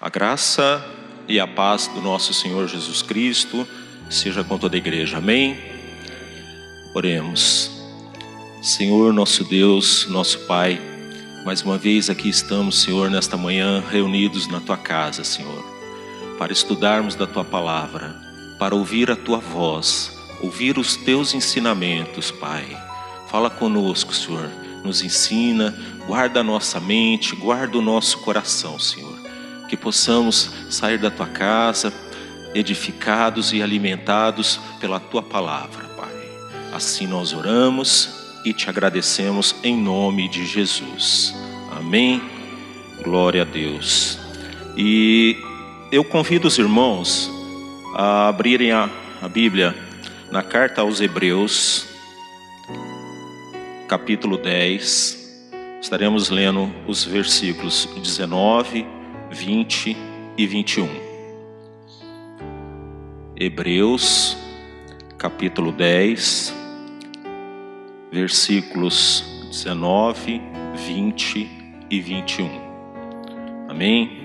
A graça e a paz do nosso Senhor Jesus Cristo seja com toda a igreja. Amém? Oremos. Senhor, nosso Deus, nosso Pai, mais uma vez aqui estamos, Senhor, nesta manhã reunidos na Tua casa, Senhor, para estudarmos da Tua palavra, para ouvir a Tua voz, ouvir os Teus ensinamentos, Pai. Fala conosco, Senhor, nos ensina, guarda a nossa mente, guarda o nosso coração, Senhor. Que possamos sair da Tua casa edificados e alimentados pela Tua palavra, Pai. Assim nós oramos e Te agradecemos em nome de Jesus. Amém? Glória a Deus. E eu convido os irmãos a abrirem a Bíblia na carta aos Hebreus, capítulo 10. Estaremos lendo os versículos 19, 20 e 21. Hebreus, capítulo 10, versículos 19, 20 e 21. Amém?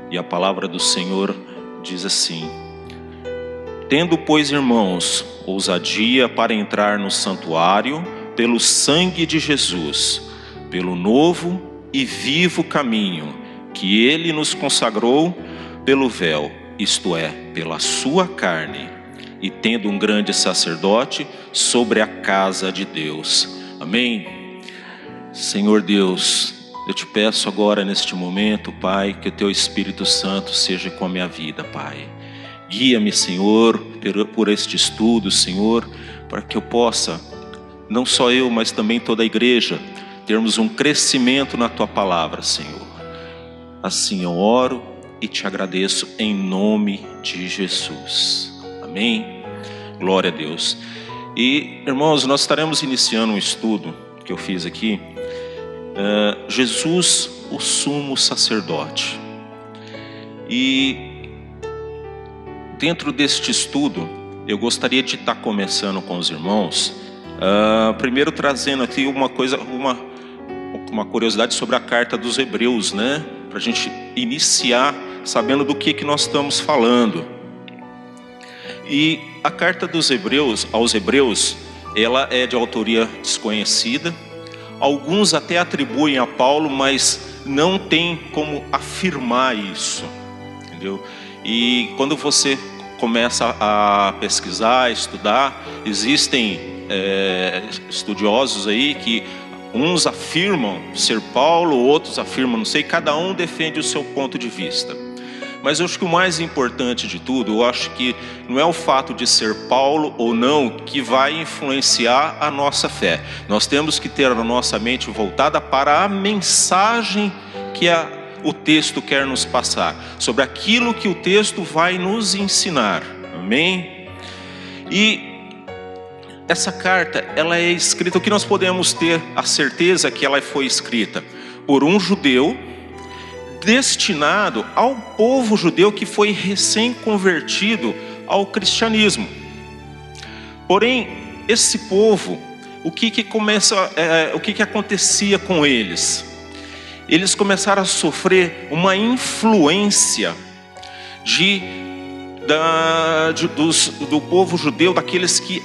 E a palavra do Senhor diz assim: Tendo, pois, irmãos, ousadia para entrar no santuário, pelo sangue de Jesus, pelo novo e vivo caminho que Ele nos consagrou pelo véu, isto é, pela sua carne, e tendo um grande sacerdote sobre a casa de Deus. Amém? Senhor Deus, eu te peço agora neste momento, Pai, que o Teu Espírito Santo seja com a minha vida, Pai. Guia-me, Senhor, por este estudo, Senhor, para que eu possa, não só eu, mas também toda a igreja, termos um crescimento na Tua palavra, Senhor. Assim eu oro e Te agradeço em nome de Jesus. Amém? Glória a Deus. E, irmãos, nós estaremos iniciando um estudo que eu fiz aqui. Jesus, o sumo sacerdote. E dentro deste estudo, eu gostaria de estar começando com os irmãos, primeiro trazendo aqui uma curiosidade sobre a carta dos Hebreus, né? Para a gente iniciar sabendo do que nós estamos falando. E a carta dos Hebreus, aos Hebreus, ela é de autoria desconhecida. Alguns até atribuem a Paulo, mas não tem como afirmar isso, entendeu? E quando você começa a pesquisar, a estudar, existem estudiosos aí que uns afirmam ser Paulo, outros afirmam não sei, cada um defende o seu ponto de vista. Mas eu acho que o mais importante de tudo, eu acho que não é o fato de ser Paulo ou não que vai influenciar a nossa fé. Nós temos que ter a nossa mente voltada para a mensagem que o texto quer nos passar, sobre aquilo que o texto vai nos ensinar. Amém? E essa carta, ela é escrita, o que nós podemos ter a certeza que ela foi escrita por um judeu, destinado ao povo judeu que foi recém-convertido ao cristianismo. Porém, esse povo, o que acontecia com eles? Eles começaram a sofrer uma influência do povo judeu, daqueles que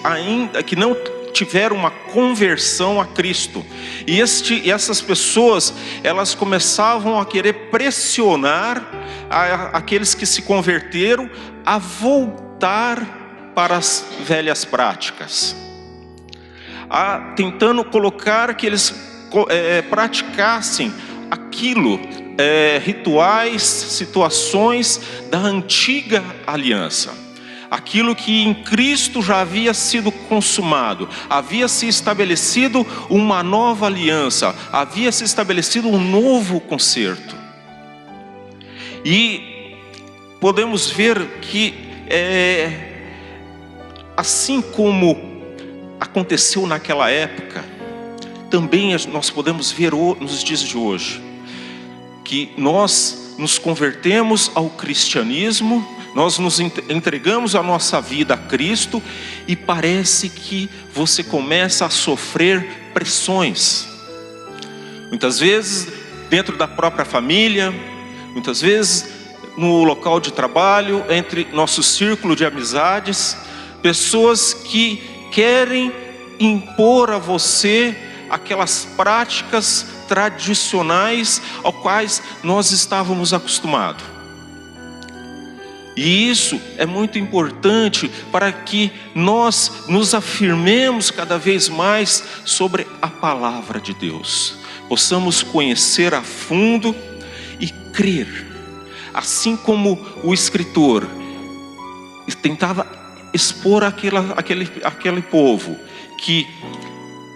não tiveram uma conversão a Cristo. E essas pessoas, elas começavam a querer pressionar aqueles que se converteram a voltar para as velhas práticas, tentando colocar que eles praticassem aquilo, rituais, situações da antiga aliança, aquilo que em Cristo já havia sido consumado, havia se estabelecido uma nova aliança, havia se estabelecido um novo concerto. E podemos ver que assim como aconteceu naquela época, também nós podemos ver nos dias de hoje, que nós nos convertemos ao cristianismo, nós nos entregamos a nossa vida a Cristo e parece que você começa a sofrer pressões. Muitas vezes dentro da própria família, muitas vezes no local de trabalho, entre nosso círculo de amizades, pessoas que querem impor a você aquelas práticas tradicionais aos quais nós estávamos acostumados. E isso é muito importante para que nós nos afirmemos cada vez mais sobre a palavra de Deus, possamos conhecer a fundo e crer, assim como o escritor tentava expor aquele povo que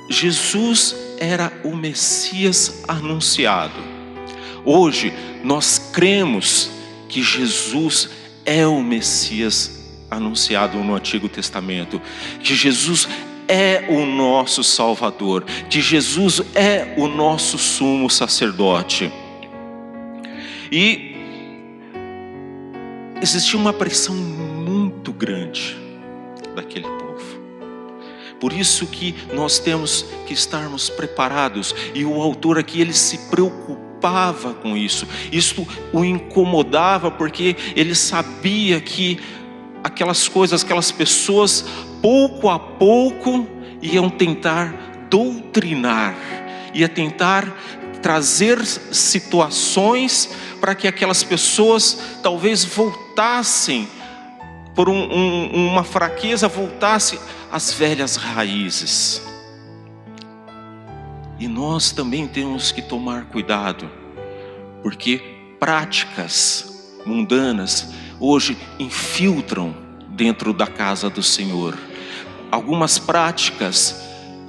Jesus era o Messias anunciado. Hoje nós cremos que Jesus é o Messias anunciado no Antigo Testamento, que Jesus é o nosso Salvador, que Jesus é o nosso sumo sacerdote. E existia uma pressão muito grande daquele povo. Por isso que nós temos que estarmos preparados. E o autor aqui, ele se preocupava com isso. Isso o incomodava, porque ele sabia que aquelas coisas, aquelas pessoas, pouco a pouco, iam tentar doutrinar, ia tentar trazer situações para que aquelas pessoas talvez voltassem por uma fraqueza, voltasse às velhas raízes. E nós também temos que tomar cuidado, porque práticas mundanas hoje infiltram dentro da casa do Senhor. Algumas práticas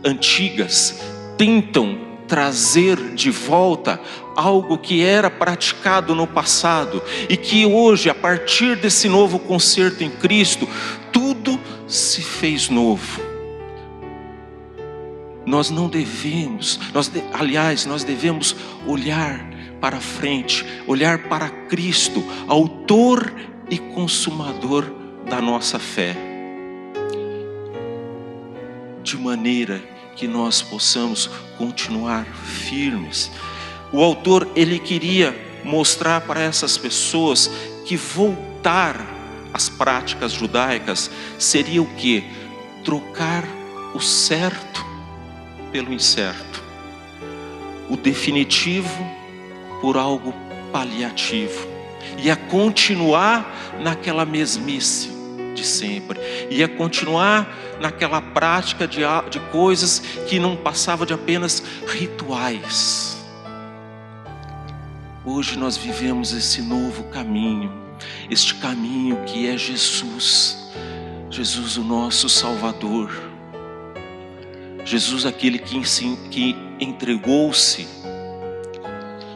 antigas tentam trazer de volta algo que era praticado no passado, e que hoje, a partir desse novo concerto em Cristo, tudo se fez novo. Nós não devemos, nós devemos olhar para frente, olhar para Cristo, autor e consumador da nossa fé, de maneira que nós possamos continuar firmes. O autor, ele queria mostrar para essas pessoas que voltar às práticas judaicas seria o quê? Trocar o certo pelo incerto, o definitivo por algo paliativo, ia continuar naquela mesmice de sempre, ia continuar naquela prática de coisas que não passava de apenas rituais. Hoje nós vivemos esse novo caminho, este caminho que é Jesus, Jesus o nosso Salvador, Jesus aquele que entregou-se,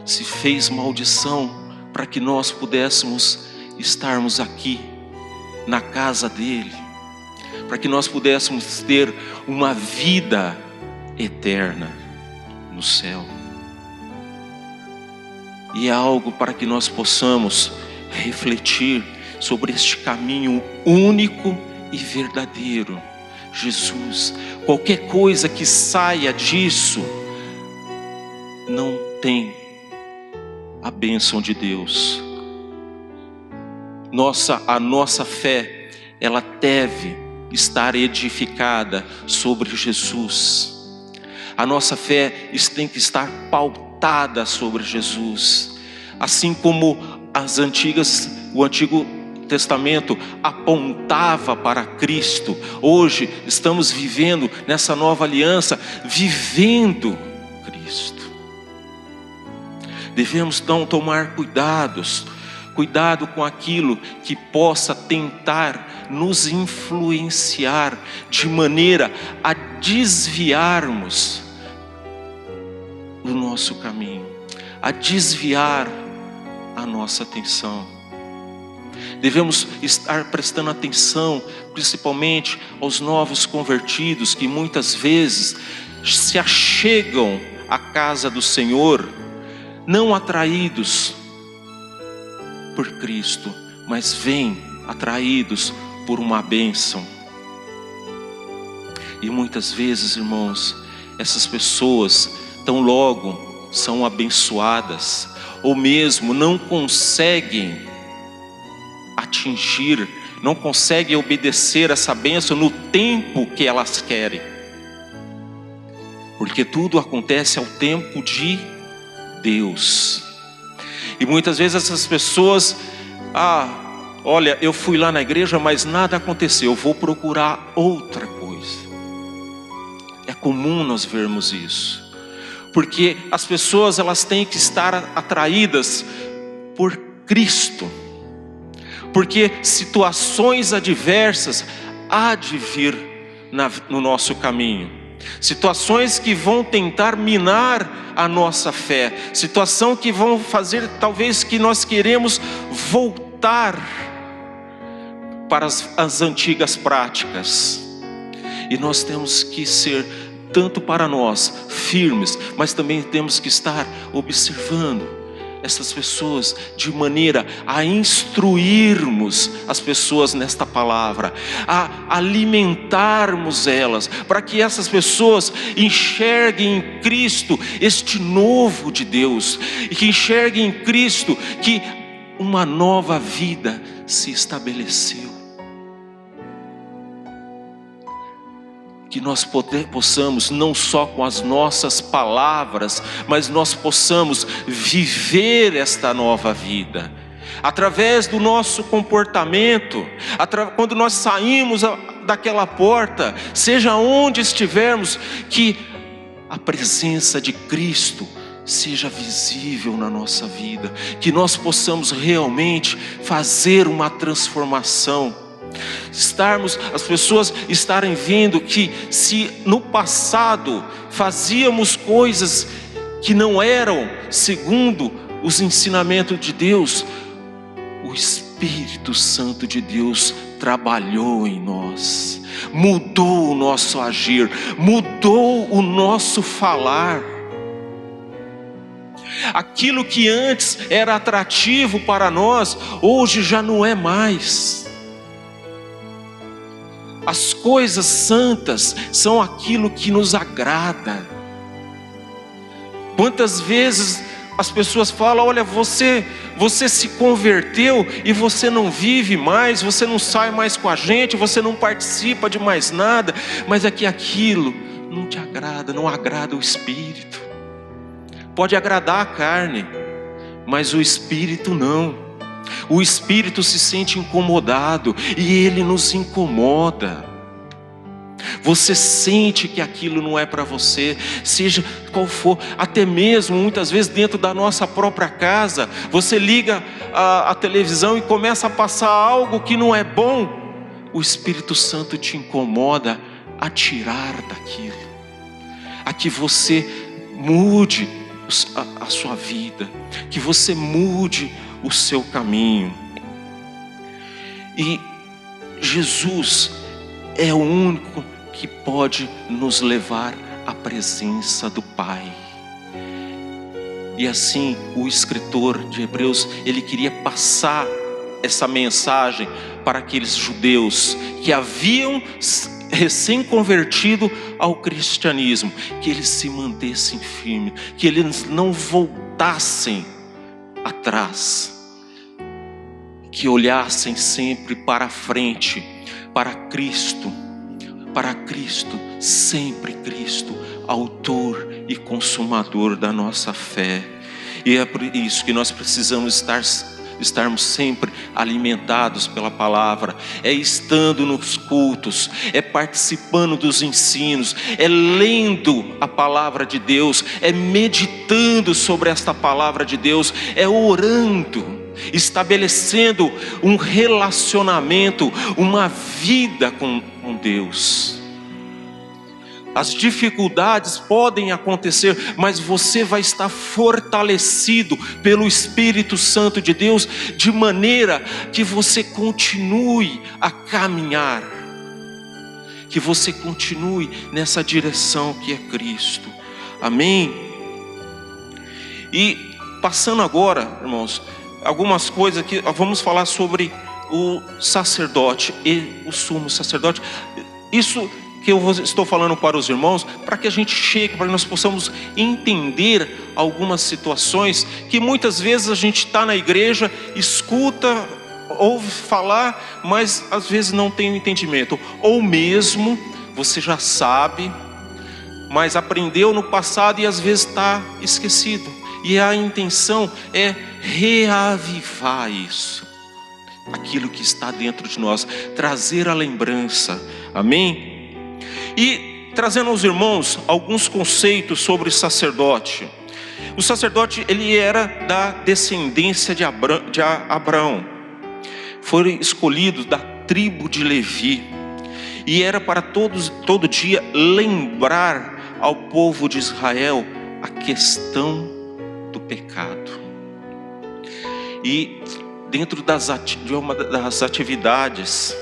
se fez maldição para que nós pudéssemos estarmos aqui na casa dele, para que nós pudéssemos ter uma vida eterna no céu. E é algo para que nós possamos refletir sobre este caminho único e verdadeiro, Jesus. Qualquer coisa que saia disso não tem a bênção de Deus. A nossa fé, ela deve estar edificada sobre Jesus. A nossa fé tem que estar pautada sobre Jesus. Assim como o Antigo Testamento apontava para Cristo, hoje estamos vivendo nessa nova aliança, vivendo Cristo. Devemos então tomar cuidado com aquilo que possa tentar nos influenciar de maneira a desviarmos o nosso caminho, a desviar a nossa atenção. Devemos estar prestando atenção, principalmente aos novos convertidos, que muitas vezes se achegam à casa do Senhor, não atraídos por Cristo, mas vêm atraídos por uma bênção. E muitas vezes, irmãos, essas pessoas, tão logo são abençoadas, ou mesmo não conseguem atingir, não conseguem obedecer essa bênção no tempo que elas querem. Porque tudo acontece ao tempo de Deus. E muitas vezes essas pessoas, olha, eu fui lá na igreja, mas nada aconteceu, eu vou procurar outra coisa. É comum nós vermos isso. Porque as pessoas, elas têm que estar atraídas por Cristo. Porque situações adversas há de vir no nosso caminho. Situações que vão tentar minar a nossa fé. Situação que vão fazer talvez que nós queremos voltar para as antigas práticas. E nós temos que ser, tanto para nós, firmes, mas também temos que estar observando essas pessoas, de maneira a instruirmos as pessoas nesta palavra, a alimentarmos elas, para que essas pessoas enxerguem em Cristo este novo de Deus, e que enxerguem em Cristo que uma nova vida se estabeleceu. Que nós possamos, não só com as nossas palavras, mas nós possamos viver esta nova vida, através do nosso comportamento, quando nós saímos daquela porta, seja onde estivermos, que a presença de Cristo seja visível na nossa vida, que nós possamos realmente fazer uma transformação. As pessoas estarem vendo que se no passado fazíamos coisas que não eram segundo os ensinamentos de Deus, o Espírito Santo de Deus trabalhou em nós, mudou o nosso agir, mudou o nosso falar. Aquilo que antes era atrativo para nós, hoje já não é mais. As coisas santas são aquilo que nos agrada. Quantas vezes as pessoas falam: olha, você se converteu e você não vive mais, você não sai mais com a gente, você não participa de mais nada, mas é que aquilo não te agrada, não agrada o Espírito. Pode agradar a carne, mas o Espírito não. O Espírito se sente incomodado e ele nos incomoda. Você sente que aquilo não é para você, seja qual for, até mesmo muitas vezes dentro da nossa própria casa, você liga a televisão e começa a passar algo que não é bom. O Espírito Santo te incomoda a tirar daquilo, a que você mude a sua vida, que você mude o seu caminho. E Jesus é o único que pode nos levar à presença do Pai. E assim o escritor de Hebreus, ele queria passar essa mensagem para aqueles judeus que haviam recém-convertido ao cristianismo, que eles se mantessem firmes, que eles não voltassem atrás, que olhassem sempre para frente, para Cristo, sempre Cristo, autor e consumador da nossa fé. E é por isso que nós precisamos estarmos sempre alimentados pela palavra, é estando nos cultos, é participando dos ensinos, é lendo a palavra de Deus, é meditando sobre esta palavra de Deus, é orando, estabelecendo um relacionamento, uma vida com Deus. As dificuldades podem acontecer, mas você vai estar fortalecido pelo Espírito Santo de Deus, de maneira que você continue a caminhar, que você continue nessa direção que é Cristo. Amém? E passando agora, irmãos, algumas coisas que vamos falar sobre o sacerdote e o sumo sacerdote. Isso que eu estou falando para os irmãos, para que a gente chegue, para que nós possamos entender algumas situações que muitas vezes a gente está na igreja, escuta, ouve falar, mas às vezes não tem entendimento, ou mesmo você já sabe, mas aprendeu no passado e às vezes está esquecido. E a intenção é reavivar isso, aquilo que está dentro de nós, trazer a lembrança, amém? E trazendo aos irmãos alguns conceitos sobre o sacerdote. O sacerdote, ele era da descendência de Abraão. Foi escolhido da tribo de Levi. E era para todo dia lembrar ao povo de Israel a questão do pecado. E dentro de uma das atividades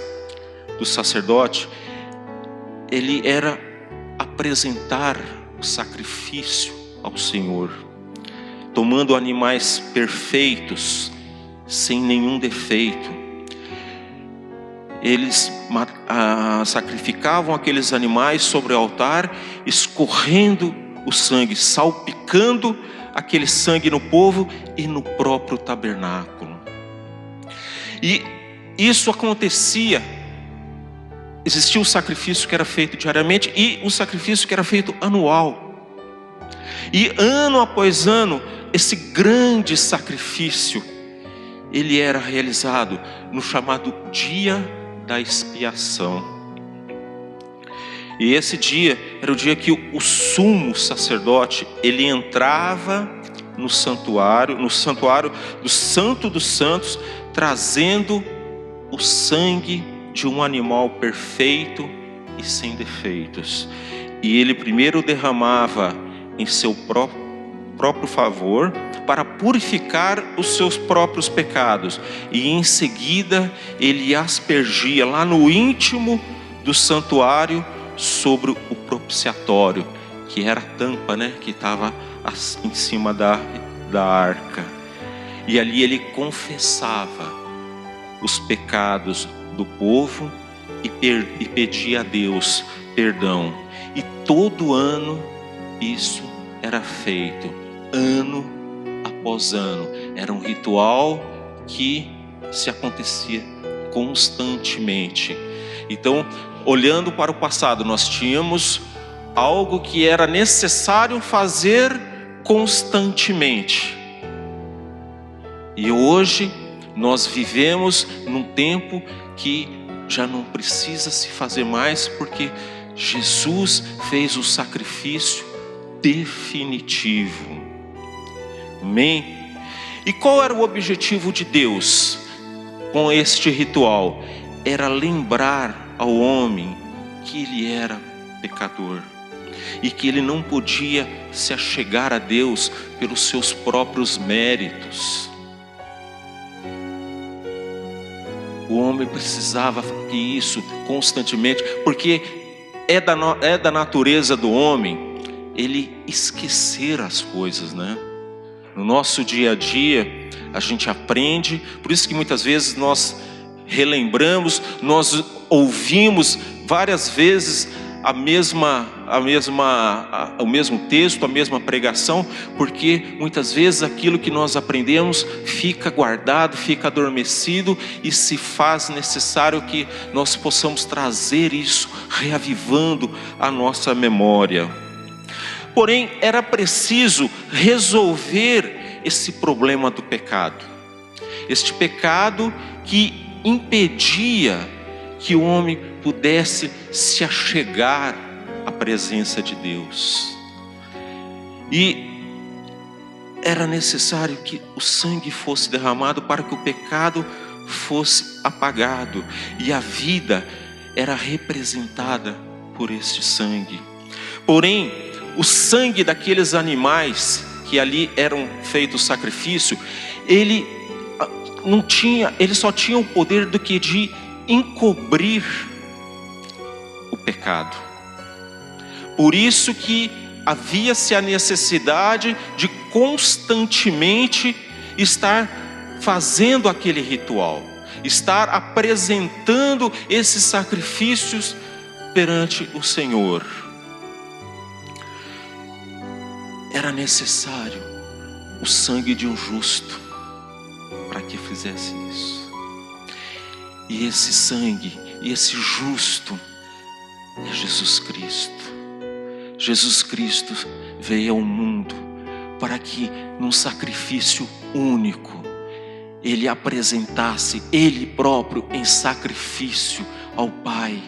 do sacerdote, ele era apresentar o sacrifício ao Senhor, tomando animais perfeitos, sem nenhum defeito. Eles sacrificavam aqueles animais sobre o altar, escorrendo o sangue, salpicando aquele sangue no povo e no próprio tabernáculo. E isso acontecia. Existia o sacrifício que era feito diariamente e o sacrifício que era feito anual. E ano após ano, esse grande sacrifício, ele era realizado no chamado dia da expiação. E esse dia era o dia que o sumo sacerdote, ele entrava no santuário do Santo dos Santos, trazendo o sangue de um animal perfeito e sem defeitos. E ele primeiro derramava em seu próprio favor, para purificar os seus próprios pecados, e em seguida ele aspergia lá no íntimo do santuário sobre o propiciatório, que era a tampa, que estava em cima da arca. E ali ele confessava os pecados do povo e pedia a Deus perdão. E todo ano isso era feito, ano após ano. Era um ritual que se acontecia constantemente. Então, olhando para o passado, nós tínhamos algo que era necessário fazer constantemente. E hoje nós vivemos num tempo que já não precisa se fazer mais, porque Jesus fez o sacrifício definitivo. Amém? E qual era o objetivo de Deus com este ritual? Era lembrar ao homem que ele era pecador e que ele não podia se achegar a Deus pelos seus próprios méritos. O homem precisava que isso constantemente, porque é da natureza do homem ele esquecer as coisas, No nosso dia a dia a gente aprende, por isso que muitas vezes nós relembramos, nós ouvimos várias vezes o mesmo texto, a mesma pregação, porque muitas vezes aquilo que nós aprendemos fica guardado, fica adormecido, e se faz necessário que nós possamos trazer isso, reavivando a nossa memória. Porém, era preciso resolver esse problema do pecado. Este pecado que impedia que o homem pudesse se achegar à presença de Deus. E era necessário que o sangue fosse derramado para que o pecado fosse apagado. E a vida era representada por este sangue. Porém, o sangue daqueles animais que ali eram feitos sacrifício, ele só tinha o poder de encobrir o pecado. Por isso que havia-se a necessidade de constantemente estar fazendo aquele ritual, estar apresentando esses sacrifícios perante o Senhor, era necessário o sangue de um justo para que fizesse isso. E esse sangue, e esse justo, é Jesus Cristo. Jesus Cristo veio ao mundo para que, num sacrifício único, Ele apresentasse Ele próprio em sacrifício ao Pai,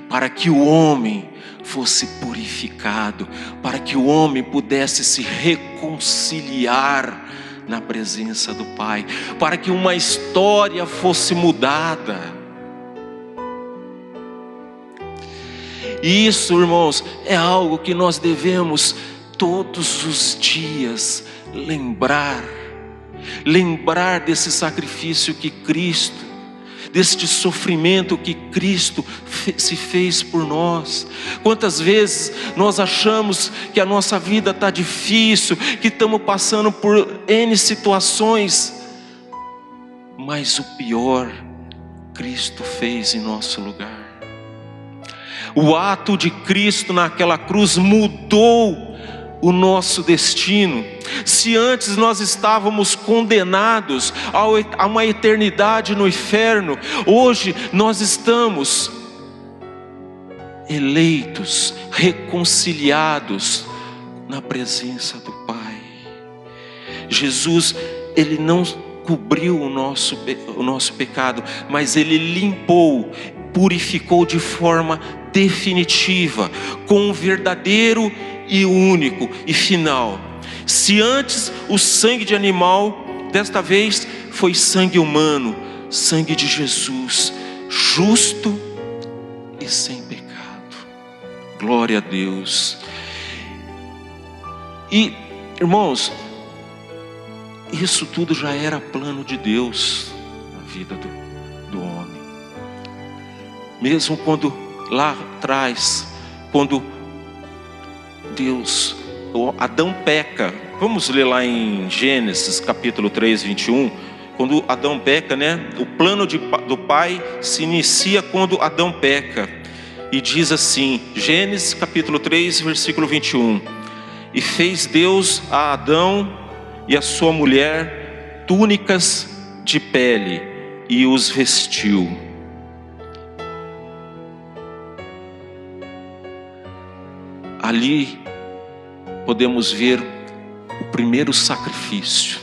para que o homem fosse purificado, para que o homem pudesse se reconciliar na presença do Pai, para que uma história fosse mudada. E isso, irmãos, é algo que nós devemos todos os dias lembrar desse sacrifício que Cristo, deste sofrimento que Cristo se fez por nós. Quantas vezes nós achamos que a nossa vida está difícil, que estamos passando por N situações, mas o pior, Cristo fez em nosso lugar. O ato de Cristo naquela cruz mudou o nosso destino. Se antes nós estávamos condenados a uma eternidade no inferno, hoje nós estamos eleitos, reconciliados na presença do Pai. Jesus, Ele não cobriu o nosso pecado, mas Ele limpou, purificou de forma definitiva, com um verdadeiro e único e final. Se antes o sangue de animal, desta vez foi sangue humano, sangue de Jesus, justo e sem pecado. Glória a Deus. E, irmãos, isso tudo já era plano de Deus na vida do homem. Mesmo quando lá atrás, quando Adão peca, vamos ler lá em Gênesis capítulo 3, 21, quando Adão peca, né? O plano do Pai se inicia quando Adão peca, e diz assim, Gênesis capítulo 3, versículo 21, e fez Deus a Adão e a sua mulher túnicas de pele, e os vestiu. Ali podemos ver o primeiro sacrifício.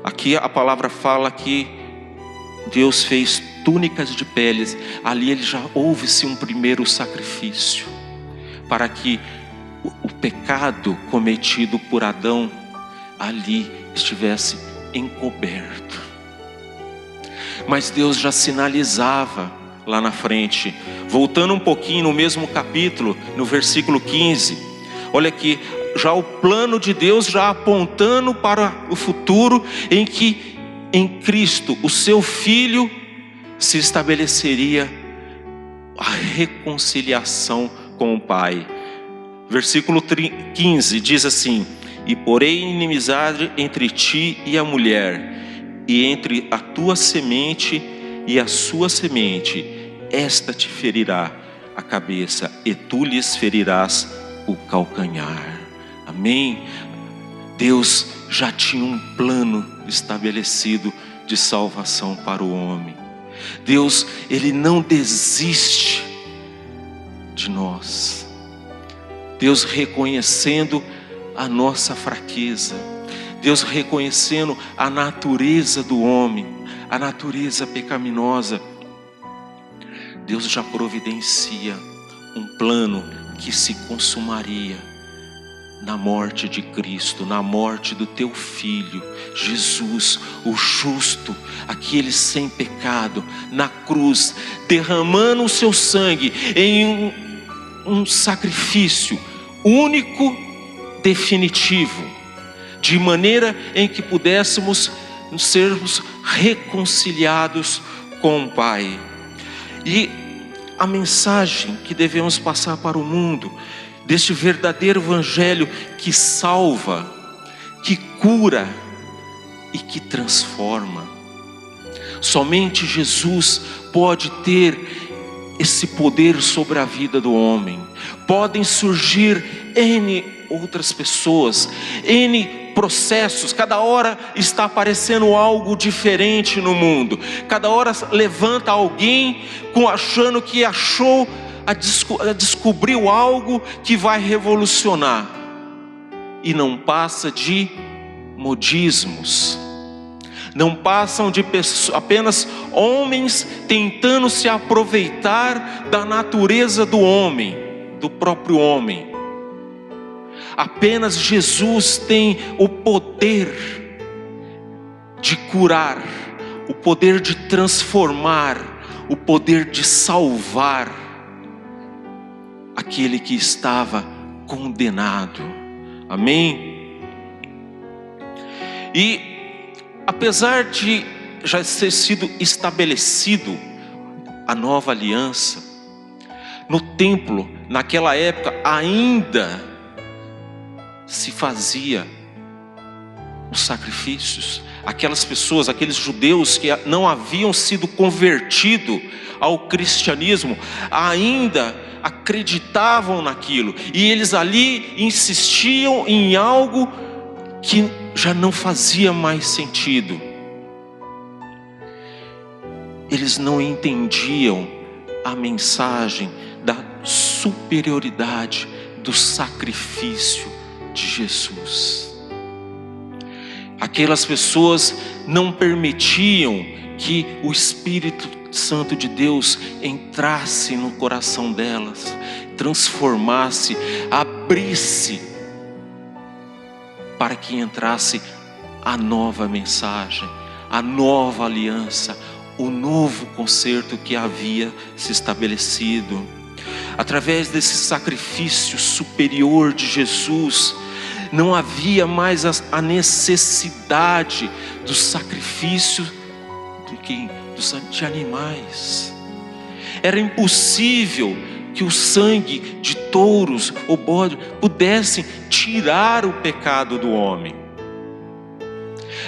Aqui a palavra fala que Deus fez túnicas de peles. Ali já houve-se um primeiro sacrifício, para que o pecado cometido por Adão ali estivesse encoberto. Mas Deus já sinalizava lá na frente. Voltando um pouquinho no mesmo capítulo, no versículo 15, olha aqui, já o plano de Deus já apontando para o futuro, em que em Cristo, o seu Filho, se estabeleceria a reconciliação com o Pai. Versículo 15 diz assim, e porém inimizade entre ti e a mulher, e entre a tua semente e a sua semente, esta te ferirá a cabeça, e tu lhes ferirás o calcanhar. Amém? Deus já tinha um plano estabelecido de salvação para o homem. Deus, Ele não desiste de nós. Deus reconhecendo a nossa fraqueza, Deus reconhecendo a natureza do homem, a natureza pecaminosa, Deus já providencia um plano que se consumaria na morte de Cristo, na morte do teu Filho, Jesus, o justo, aquele sem pecado, na cruz, derramando o seu sangue em um sacrifício único, definitivo, de maneira em que pudéssemos sermos reconciliados com o Pai. E a mensagem que devemos passar para o mundo, deste verdadeiro evangelho que salva, que cura e que transforma. Somente Jesus pode ter esse poder sobre a vida do homem. Podem surgir N outras pessoas, N processos, cada hora está aparecendo algo diferente no mundo, cada hora levanta alguém achando que descobriu algo que vai revolucionar, e não passa de modismos, não passam de apenas homens tentando se aproveitar da natureza do homem, do próprio homem. Apenas Jesus tem o poder de curar, o poder de transformar, o poder de salvar aquele que estava condenado. Amém? E apesar de já ter sido estabelecido a nova aliança, no templo, naquela época, ainda se fazia os sacrifícios. Aquelas pessoas, aqueles judeus que não haviam sido convertidos ao cristianismo, ainda acreditavam naquilo, e eles ali insistiam em algo que já não fazia mais sentido. Eles não entendiam a mensagem da superioridade do sacrifício de Jesus. Aquelas pessoas não permitiam que o Espírito Santo de Deus entrasse no coração delas, transformasse, abrisse, para que entrasse a nova mensagem, a nova aliança, o novo concerto que havia se estabelecido. Através desse sacrifício superior de Jesus, não havia mais a necessidade do sacrifício de animais. Era impossível que o sangue de touros ou bode pudessem tirar o pecado do homem.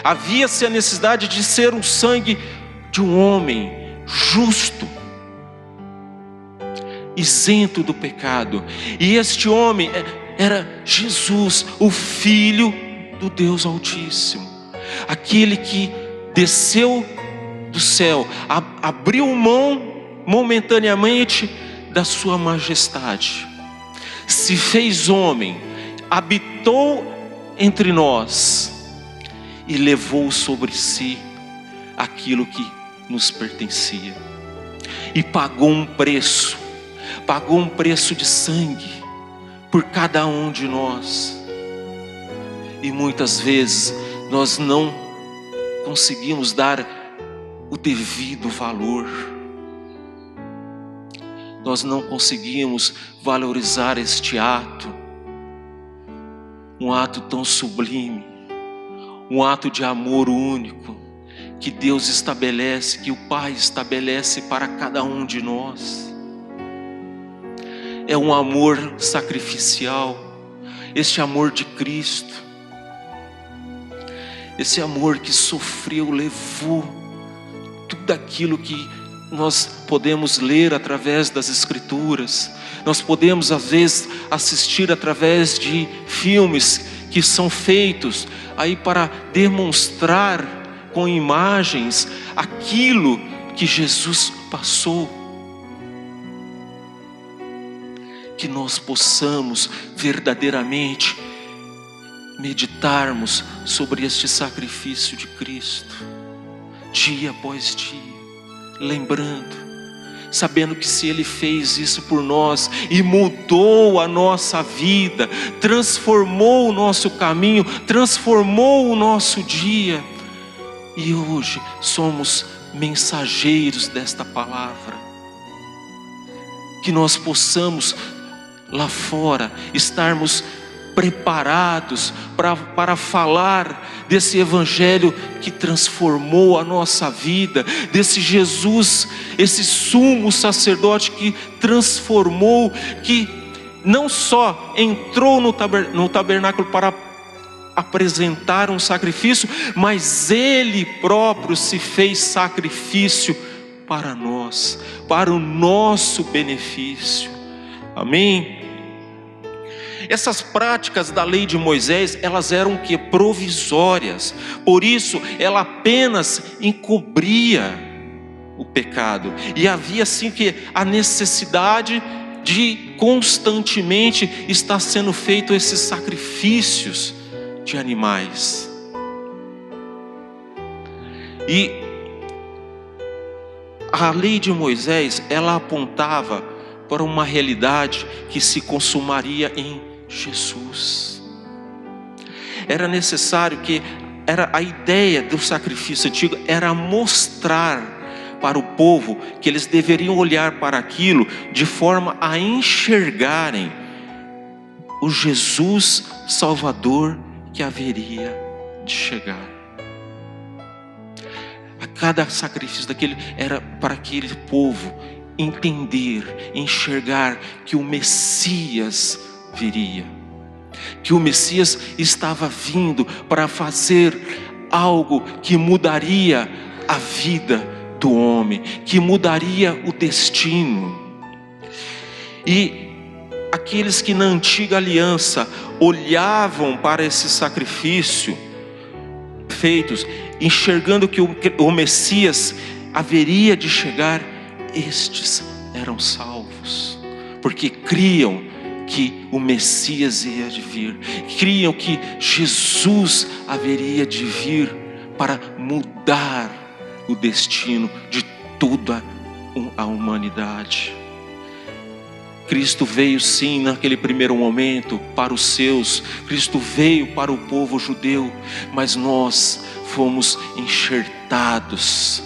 Havia-se a necessidade de ser um sangue de um homem justo, isento do pecado. E este homem era Jesus, o Filho do Deus Altíssimo, aquele que desceu do céu, abriu mão momentaneamente da sua majestade, se fez homem, habitou entre nós e levou sobre si aquilo que nos pertencia, e pagou um preço de sangue por cada um de nós. E muitas vezes nós não conseguimos dar o devido valor, nós não conseguimos valorizar este ato, um ato tão sublime, um ato de amor único, que Deus estabelece, que o Pai estabelece para cada um de nós. É um amor sacrificial, este amor de Cristo, esse amor que sofreu, levou tudo aquilo que nós podemos ler através das Escrituras, nós podemos às vezes assistir através de filmes que são feitos aí para demonstrar com imagens aquilo que Jesus passou. Que nós possamos verdadeiramente meditarmos sobre este sacrifício de Cristo, dia após dia, lembrando, sabendo que se Ele fez isso por nós e mudou a nossa vida, transformou o nosso caminho, transformou o nosso dia, e hoje somos mensageiros desta palavra, que nós possamos lá fora estarmos preparados para falar desse evangelho que transformou a nossa vida, desse Jesus, esse sumo sacerdote que transformou, que não só entrou no tabernáculo para apresentar um sacrifício, mas Ele próprio se fez sacrifício para nós, para o nosso benefício. Amém? Essas práticas da lei de Moisés, elas eram que provisórias. Por isso, ela apenas encobria o pecado. E havia assim que a necessidade de constantemente estar sendo feito esses sacrifícios de animais. E a lei de Moisés, ela apontava para uma realidade que se consumaria em Jesus. Era necessário que, a ideia do sacrifício antigo era mostrar para o povo que eles deveriam olhar para aquilo de forma a enxergarem o Jesus Salvador que haveria de chegar. A cada sacrifício daquele era para aquele povo entender, enxergar que o Messias viria, que o Messias estava vindo para fazer algo que mudaria a vida do homem, que mudaria o destino. E aqueles que na antiga aliança olhavam para esse sacrifício feitos, enxergando que o Messias haveria de chegar, estes eram salvos, porque criam que o Messias ia de vir, criam que Jesus haveria de vir para mudar o destino de toda a humanidade. Cristo veio sim naquele primeiro momento para os seus, Cristo veio para o povo judeu, mas nós fomos enxertados,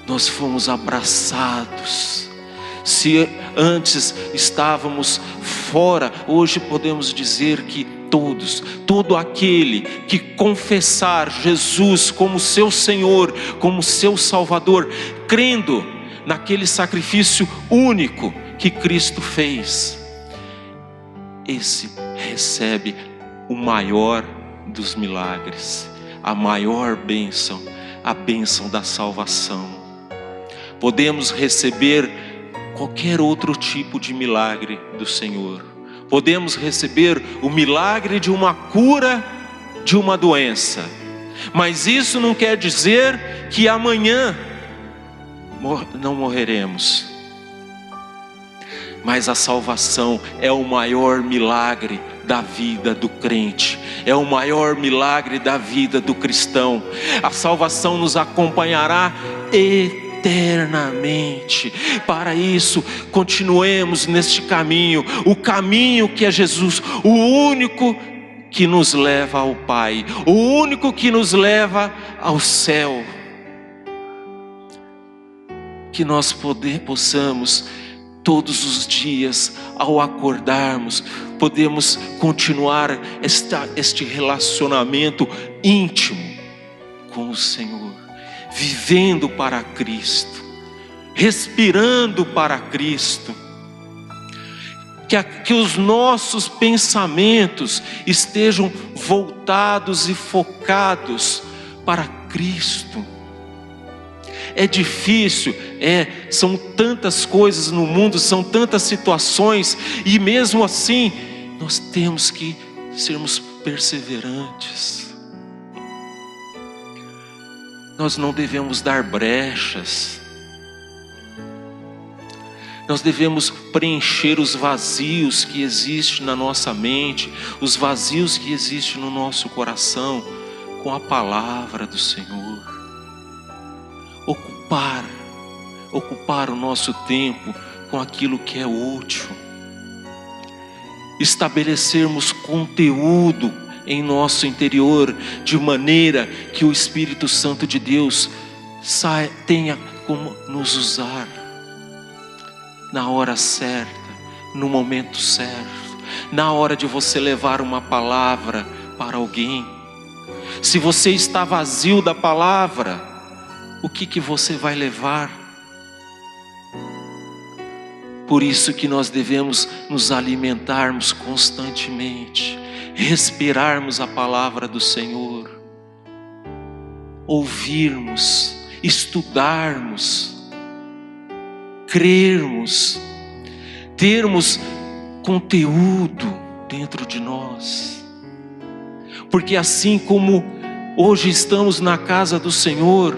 nós fomos abraçados. Se antes estávamos fora, hoje podemos dizer que todo aquele que confessar Jesus como seu Senhor, como seu Salvador, crendo naquele sacrifício único que Cristo fez, esse recebe o maior dos milagres, a maior bênção, a bênção da salvação. Podemos receber qualquer outro tipo de milagre do Senhor. Podemos receber o milagre de uma cura de uma doença, mas isso não quer dizer que amanhã não morreremos. Mas a salvação é o maior milagre da vida do crente, é o maior milagre da vida do cristão. A salvação nos acompanhará eternamente. Para isso, continuemos neste caminho, o caminho que é Jesus, o único que nos leva ao Pai, o único que nos leva ao céu. Que nós possamos todos os dias, ao acordarmos, podemos continuar este relacionamento íntimo com o Senhor, vivendo para Cristo, respirando para Cristo, que os nossos pensamentos estejam voltados e focados para Cristo. É difícil, são tantas coisas no mundo, são tantas situações, e mesmo assim, nós temos que sermos perseverantes. Nós não devemos dar brechas, nós devemos preencher os vazios que existem na nossa mente, os vazios que existem no nosso coração, com a palavra do Senhor. Ocupar o nosso tempo com aquilo que é útil, estabelecermos conteúdo em nosso interior, de maneira que o Espírito Santo de Deus tenha como nos usar, na hora certa, no momento certo, na hora de você levar uma palavra para alguém. Se você está vazio da palavra, o que você vai levar? Por isso que nós devemos nos alimentarmos constantemente, respirarmos a palavra do Senhor, ouvirmos estudarmos, crermos, termos conteúdo dentro de nós. Porque assim como hoje estamos na casa do Senhor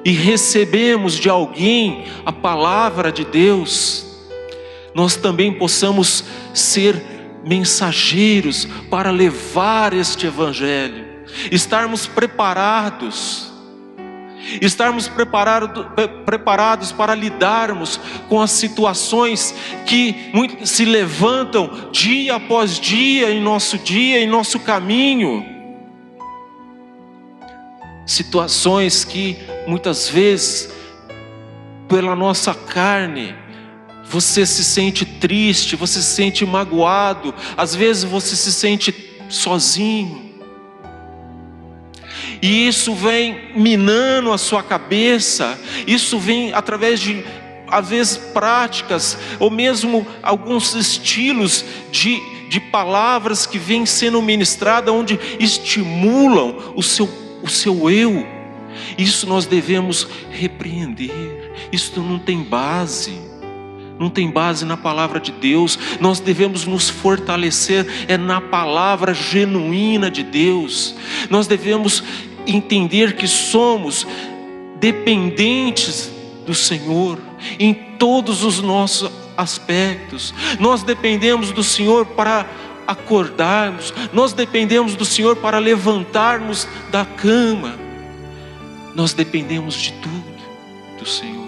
e recebemos de alguém a palavra de Deus, nós também possamos ser mensageiros para levar este evangelho, estarmos preparados para lidarmos com as situações que se levantam dia após dia, em nosso caminho. Situações que muitas vezes, pela nossa carne, você se sente triste, você se sente magoado, às vezes você se sente sozinho. E isso vem minando a sua cabeça, isso vem através de, às vezes, práticas, ou mesmo alguns estilos de palavras que vêm sendo ministradas, onde estimulam o seu eu. Isso nós devemos repreender. Isso não tem base. Não tem base na palavra de Deus. Nós devemos nos fortalecer na palavra genuína de Deus. Nós devemos entender que somos dependentes do Senhor em todos os nossos aspectos. Nós dependemos do Senhor para acordarmos, nós dependemos do Senhor para levantarmos da cama. Nós dependemos de tudo do Senhor.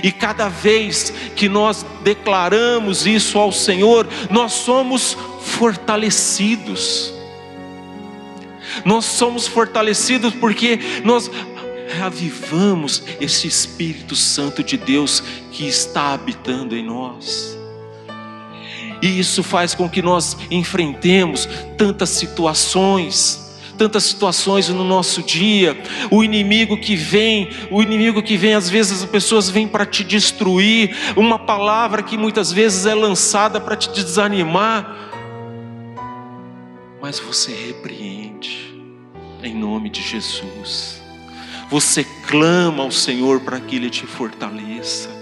E cada vez que nós declaramos isso ao Senhor, nós somos fortalecidos. Nós somos fortalecidos porque nós avivamos esse Espírito Santo de Deus que está habitando em nós. E isso faz com que nós enfrentemos tantas situações no nosso dia. O inimigo que vem, às vezes as pessoas vêm para te destruir, uma palavra que muitas vezes é lançada para te desanimar, mas você repreende em nome de Jesus. Você clama ao Senhor para que Ele te fortaleça.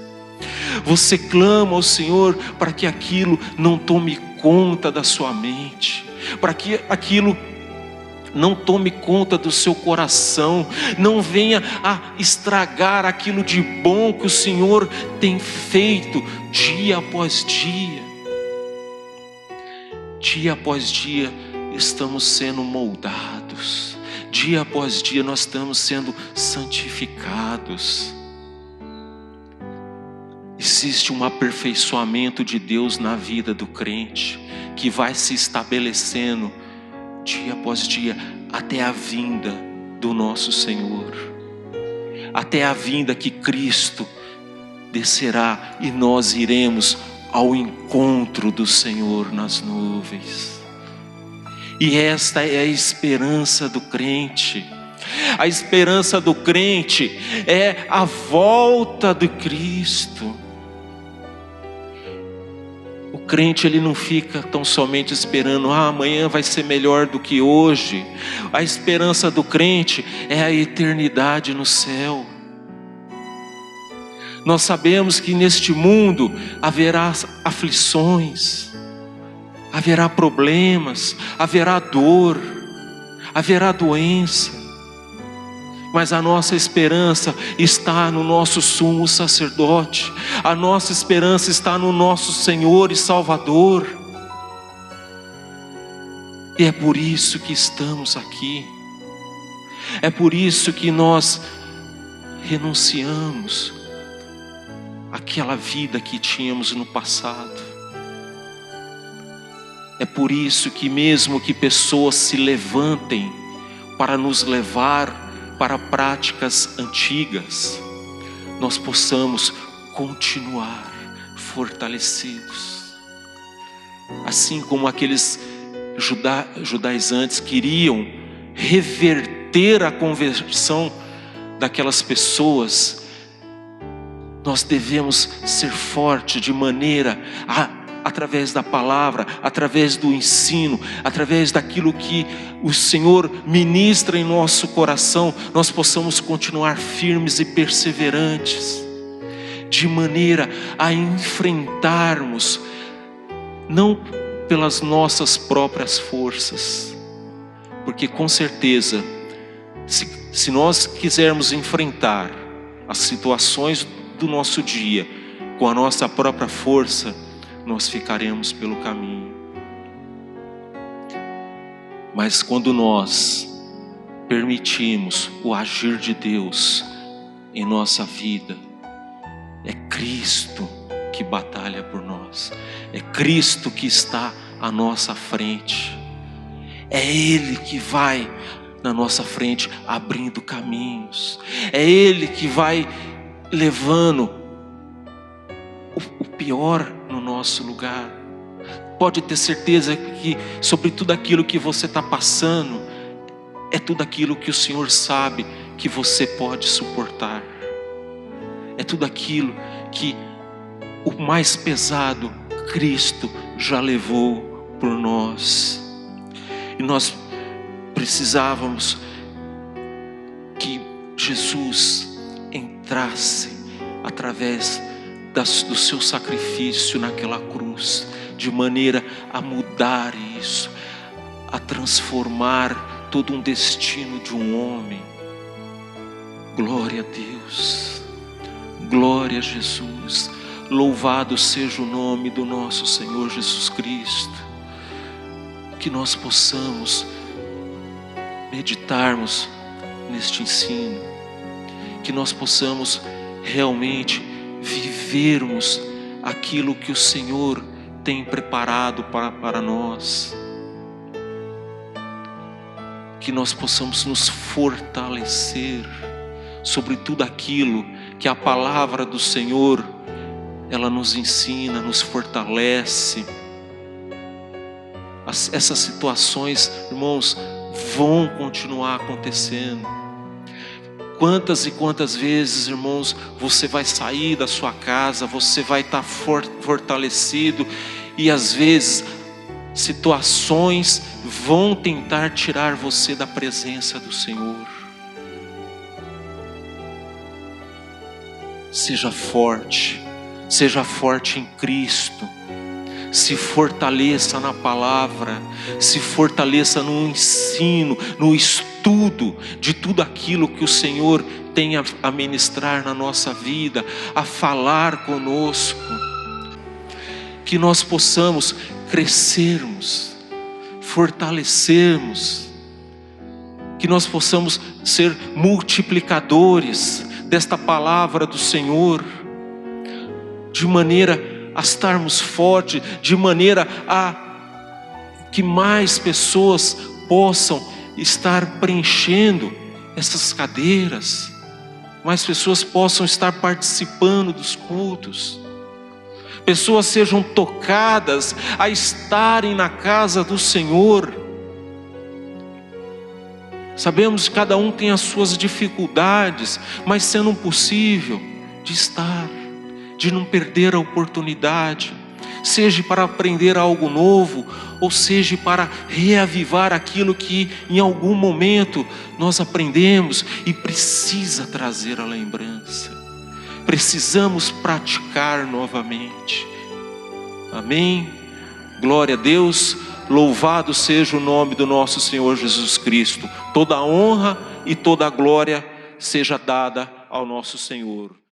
Você clama ao Senhor para que aquilo não tome conta da sua mente, para que aquilo não tome conta do seu coração, não venha a estragar aquilo de bom que o Senhor tem feito dia após dia. Dia após dia estamos sendo moldados, dia após dia nós estamos sendo santificados. Existe um aperfeiçoamento de Deus na vida do crente, que vai se estabelecendo dia após dia, até a vinda do nosso Senhor, até a vinda que Cristo descerá e nós iremos ao encontro do Senhor nas nuvens. E esta é a esperança do crente. A esperança do crente é a volta de Cristo. O crente, ele não fica tão somente esperando, amanhã vai ser melhor do que hoje. A esperança do crente é a eternidade no céu. Nós sabemos que neste mundo haverá aflições, haverá problemas, haverá dor, haverá doença. Mas a nossa esperança está no nosso sumo sacerdote. A nossa esperança está no nosso Senhor e Salvador. E é por isso que estamos aqui. É por isso que nós renunciamos àquela vida que tínhamos no passado. É por isso que mesmo que pessoas se levantem para nos levar para práticas antigas, nós possamos continuar fortalecidos. Assim como aqueles judaizantes queriam reverter a conversão daquelas pessoas, nós devemos ser fortes de maneira a através da palavra, através do ensino, através daquilo que o Senhor ministra em nosso coração, nós possamos continuar firmes e perseverantes, de maneira a enfrentarmos, não pelas nossas próprias forças, porque com certeza, se nós quisermos enfrentar as situações do nosso dia com a nossa própria força, nós ficaremos pelo caminho. Mas quando nós permitimos o agir de Deus em nossa vida, é Cristo que batalha por nós, é Cristo que está à nossa frente, é Ele que vai na nossa frente abrindo caminhos, é Ele que vai levando o pior no nosso lugar. Pode ter certeza que sobre tudo aquilo que você está passando, é tudo aquilo que o Senhor sabe que você pode suportar, é tudo aquilo que o mais pesado Cristo já levou por nós. E nós precisávamos que Jesus entrasse através do seu sacrifício naquela cruz, de maneira a mudar isso, a transformar todo um destino de um homem. Glória a Deus, glória a Jesus, louvado seja o nome do nosso Senhor Jesus Cristo. Que nós possamos meditarmos neste ensino, que nós possamos realmente vivermos aquilo que o Senhor tem preparado para nós, que nós possamos nos fortalecer sobre tudo aquilo que a palavra do Senhor ela nos ensina, nos fortalece. Essas situações, irmãos, vão continuar acontecendo. Quantas e quantas vezes, irmãos, você vai sair da sua casa, você vai estar fortalecido, e às vezes situações vão tentar tirar você da presença do Senhor. Seja forte em Cristo. Se fortaleça na palavra, se fortaleça no ensino, no estudo de tudo aquilo que o Senhor tem a ministrar na nossa vida, a falar conosco. Que nós possamos crescermos, fortalecermos, que nós possamos ser multiplicadores desta palavra do Senhor, de maneira a estarmos fortes, de maneira a que mais pessoas possam estar preenchendo essas cadeiras, mais pessoas possam estar participando dos cultos, pessoas sejam tocadas a estarem na casa do Senhor. Sabemos que cada um tem as suas dificuldades, mas sendo possível de estar, de não perder a oportunidade, seja para aprender algo novo, ou seja para reavivar aquilo que em algum momento nós aprendemos e precisa trazer a lembrança. Precisamos praticar novamente. Amém? Glória a Deus, louvado seja o nome do nosso Senhor Jesus Cristo. Toda a honra e toda a glória seja dada ao nosso Senhor.